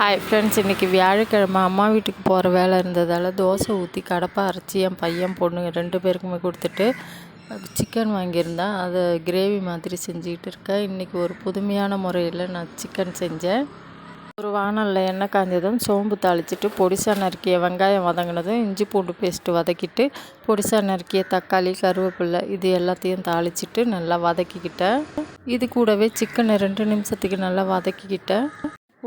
Hi friends, இன்றைக்கி வியாழக்கிழமை அம்மா வீட்டுக்கு போகிற வேலை இருந்ததால் தோசை ஊற்றி கடப்பை அரைச்சி என் பையன் பொண்ணுங்க 2 பேருக்குமே கொடுத்துட்டு சிக்கன் வாங்கியிருந்தேன். அதை கிரேவி மாதிரி செஞ்சுக்கிட்டு இருக்கேன். இன்றைக்கி ஒரு புதுமையான முறையில் நான் சிக்கன் செஞ்சேன். ஒரு வானலில் எண்ணெய் காய்ஞ்சதும் சோம்பு தாளிச்சிட்டு பொடிசா நறுக்கிய வெங்காயம் வதங்கினதும் இஞ்சி பூண்டு பேஸ்ட்டு வதக்கிட்டு பொடிசா நறுக்கிய தக்காளி கருவேப்பிலை இது எல்லாத்தையும் தாளிச்சிட்டு நல்லா வதக்கிக்கிட்டேன். இது கூடவே சிக்கனை 2 நிமிஷத்துக்கு நல்லா வதக்கிக்கிட்டேன்.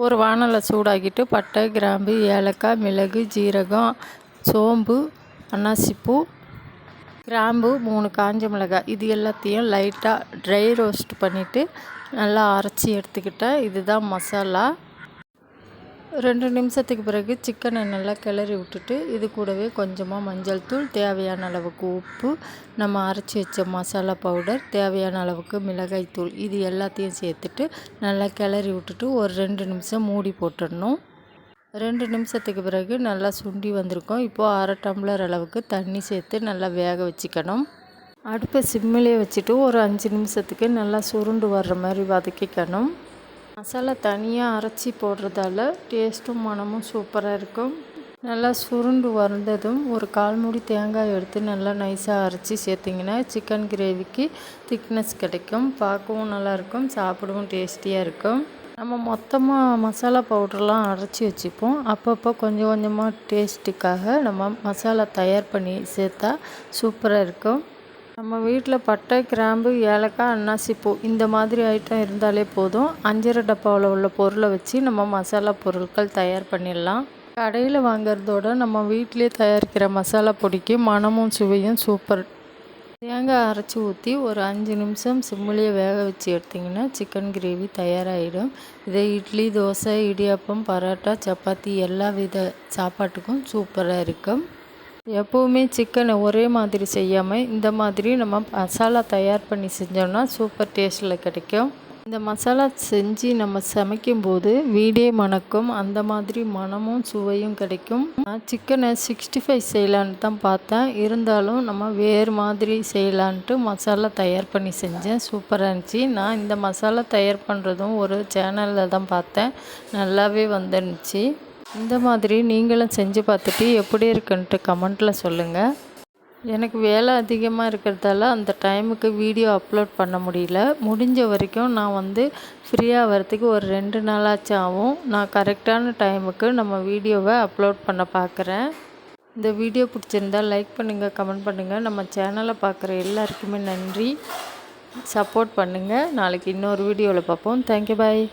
ஒரு வானலை சூடாக்கிட்டு பட்டை, கிராம்பு, ஏலக்காய், மிளகு, ஜீரகம், சோம்பு, அன்னாசிப்பூ, கிராம்பு, 3 காஞ்ச மிளகாய் இது எல்லாத்தையும் லைட்டாக ட்ரை ரோஸ்ட் பண்ணிவிட்டு நல்லா அரைச்சி எடுத்துக்கிட்டேன். இதுதான் மசாலா. 2 நிமிஷத்துக்கு பிறகு சிக்கனை நல்லா கிளறி விட்டுட்டு இது கூடவே கொஞ்சமாக மஞ்சள் தூள், தேவையான அளவுக்கு உப்பு, நம்ம அரைச்சி வச்ச மசாலா பவுடர், தேவையான அளவுக்கு மிளகாய் தூள் இது எல்லாத்தையும் சேர்த்துட்டு நல்லா கிளறி விட்டுட்டு ஒரு 2 நிமிஷம் மூடி போட்டுடணும். 2 நிமிஷத்துக்கு பிறகு நல்லா சுண்டி வந்திருக்கும். இப்போது 1/2 டம்ளர் அளவுக்கு தண்ணி சேர்த்து நல்லா வேக வச்சுக்கணும். அடுப்பை சிம்மிலே வச்சுட்டு ஒரு 5 நிமிஷத்துக்கு நல்லா சுருண்டு வர்ற மாதிரி வதக்கிக்கணும். மசாலா தனியாக அரைச்சி போடுறதால டேஸ்ட்டும் மணமும் சூப்பராக இருக்கும். நல்லா சுருண்டு வந்ததும் ஒரு 1/4 மூடி தேங்காய் எடுத்து நல்லா நைஸாக அரைச்சி சேர்த்திங்கன்னா சிக்கன் கிரேவிக்கு திக்னஸ் கிடைக்கும். பார்க்கவும் நல்லாயிருக்கும், சாப்பிடவும் டேஸ்டியாக இருக்கும். நம்ம மொத்தமாக மசாலா பவுடர்லாம் அரைச்சி வச்சுப்போம். அப்பப்போ கொஞ்சம் கொஞ்சமாக டேஸ்ட்டுக்காக நம்ம மசாலா தயார் பண்ணி சேர்த்தா சூப்பராக இருக்கும். நம்ம வீட்டில் பட்டை, கிராம்பு, ஏலக்காய், அன்னாசிப்பூ இந்த மாதிரி ஐட்டம் இருந்தாலே போதும். அஞ்சரை டப்பாவில் உள்ள பொருளை வச்சு நம்ம மசாலா பொருட்கள் தயார் பண்ணிடலாம். கடையில் வாங்குறதோட நம்ம வீட்டிலே தயாரிக்கிற மசாலா பொடிக்கு மணமும் சுவையும் சூப்பர். தேங்காய் அரைச்சி ஊற்றி ஒரு 5 நிமிஷம் சிம்மிலேயே வேக வச்சு எடுத்திங்கன்னா சிக்கன் கிரேவி தயாராகிடும். இதை இட்லி, தோசை, இடியாப்பம், பரோட்டா, சப்பாத்தி எல்லா வித சாப்பாட்டுக்கும் சூப்பராக இருக்கும். எப்போவுமே சிக்கனை ஒரே மாதிரி செய்யாமல் இந்த மாதிரி நம்ம மசாலா தயார் பண்ணி செஞ்சோம்னா சூப்பர் டேஸ்ட்டில் கிடைக்கும். இந்த மசாலா செஞ்சு நம்ம சமைக்கும்போது வீடே மணக்கும். அந்த மாதிரி மணமும் சுவையும் கிடைக்கும். நான் சிக்கனை 65 செய்யலான்னு தான் பார்த்தேன். இருந்தாலும் நம்ம வேறு மாதிரி செய்யலான்ட்டு மசாலா தயார் பண்ணி செஞ்சேன். சூப்பராக இருந்துச்சு. நான் இந்த மசாலா தயார் பண்ணுறதும் ஒரு சேனலில் தான் பார்த்தேன். நல்லாவே வந்துருந்துச்சு. இந்த மாதிரி நீங்களும் செஞ்சு பார்த்துட்டு எப்படி இருக்குன்ட்டு கமெண்ட்டில் சொல்லுங்கள். எனக்கு வேலை அதிகமாக இருக்கிறதால அந்த டைமுக்கு வீடியோ அப்லோட் பண்ண முடியல. முடிஞ்ச வரைக்கும் நான் ஃப்ரீயாக வரத்துக்கு ஒரு 2 நாளாச்சும் ஆகும். நான் கரெக்டான டைமுக்கு நம்ம வீடியோவை அப்லோட் பண்ண பார்க்குறேன். இந்த வீடியோ பிடிச்சிருந்தால் லைக் பண்ணுங்கள், கமெண்ட் பண்ணுங்கள். நம்ம சேனலை பார்க்குற எல்லாருக்குமே நன்றி. சப்போர்ட் பண்ணுங்கள். நாளைக்கு இன்னொரு வீடியோவில் பார்ப்போம். தேங்க்யூ, பாய்.